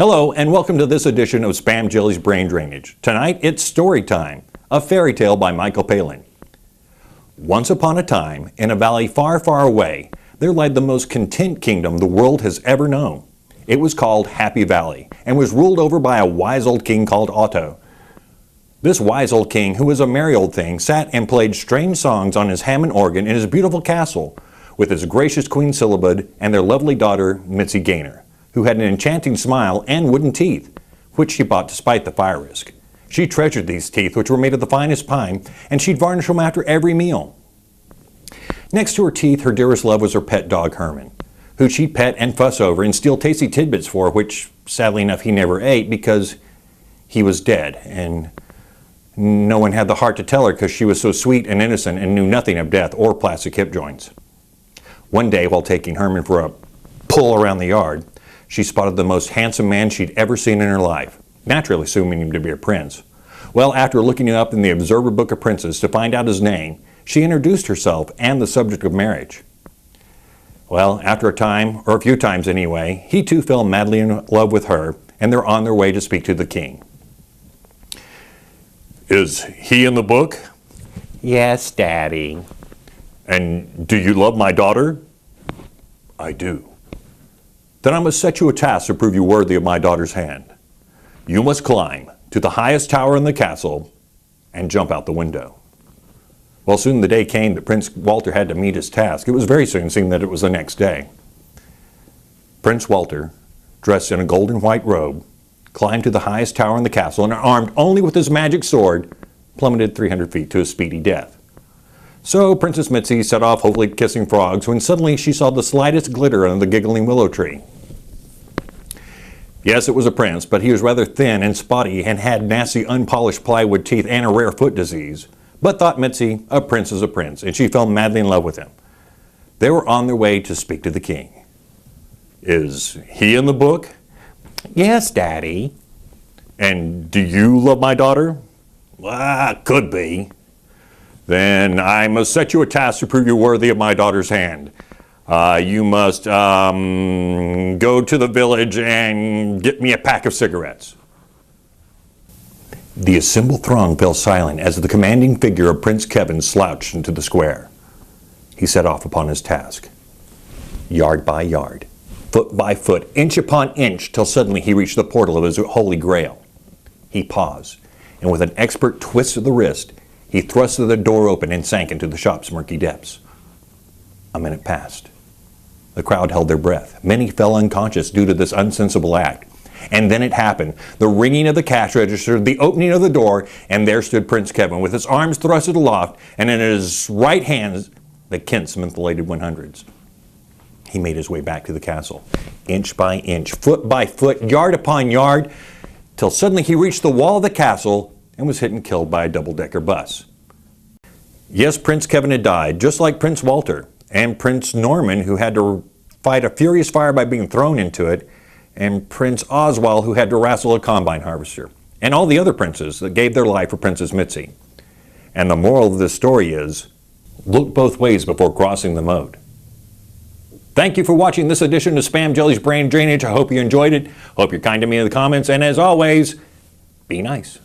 Hello and welcome to this edition of Spamjelly's Brain Drainage. Tonight it's story time, a fairy tale by Michael Palin. Once upon a time, in a valley far, far away, there lay the most content kingdom the world has ever known. It was called Happy Valley and was ruled over by a wise old king called Otto. This wise old king, who was a merry old thing, sat and played strange songs on his Hammond organ in his beautiful castle with his gracious Queen Syllabud and their lovely daughter Mitzi Gaynor, who had an enchanting smile and wooden teeth, which she bought despite the fire risk. She treasured these teeth, which were made of the finest pine, and she'd varnish them after every meal. Next to her teeth, her dearest love was her pet dog Herman, who she'd pet and fuss over and steal tasty tidbits for, which sadly enough he never ate because he was dead, and no one had the heart to tell her because she was so sweet and innocent and knew nothing of death or plastic hip joints. One day, while taking Herman for a pull around the yard, she spotted the most handsome man she'd ever seen in her life, naturally assuming him to be a prince. Well, after looking it up in the Observer Book of Princes to find out his name, she introduced herself and the subject of marriage. Well, after a time, or a few times anyway, he too fell madly in love with her, and they're on their way to speak to the king. Is he in the book? Yes, Daddy. And do you love my daughter? I do. Then I must set you a task to prove you worthy of my daughter's hand. You must climb to the highest tower in the castle and jump out the window. Well, soon the day came that Prince Walter had to meet his task. It was very soon, seeing that it was the next day. Prince Walter, dressed in a golden white robe, climbed to the highest tower in the castle and, armed only with his magic sword, plummeted 300 feet to a speedy death. So Princess Mitzi set off, hopefully kissing frogs, when suddenly she saw the slightest glitter under the giggling willow tree. Yes, it was a prince, but he was rather thin and spotty and had nasty unpolished plywood teeth and a rare foot disease. But thought Mitzi, a prince is a prince, and she fell madly in love with him. They were on their way to speak to the king. Is he in the book? Yes, Daddy. And do you love my daughter? Could be. Then I must set you a task to prove you're worthy of my daughter's hand. You must go to the village and get me a pack of cigarettes. The assembled throng fell silent as the commanding figure of Prince Kevin slouched into the square. He set off upon his task, yard by yard, foot by foot, inch upon inch, till suddenly he reached the portal of his holy grail. He paused, and with an expert twist of the wrist, he thrust the door open and sank into the shop's murky depths. A minute passed. The crowd held their breath. Many fell unconscious due to this unsensible act. And then it happened. The ringing of the cash register, the opening of the door, and there stood Prince Kevin with his arms thrusted aloft, and in his right hand the Kent's mentholated 100s. He made his way back to the castle, inch by inch, foot by foot, yard upon yard, till suddenly he reached the wall of the castle and was hit and killed by a double-decker bus. Yes, Prince Kevin had died, just like Prince Walter, and Prince Norman, who had to fight a furious fire by being thrown into it, and Prince Oswald, who had to wrestle a combine harvester, and all the other princes that gave their life for Princess Mitzi. And the moral of this story is, look both ways before crossing the moat. Thank you for watching this edition of Spamjelly's Brain Drainage. I hope you enjoyed it. Hope you're kind to me in the comments, and as always, be nice.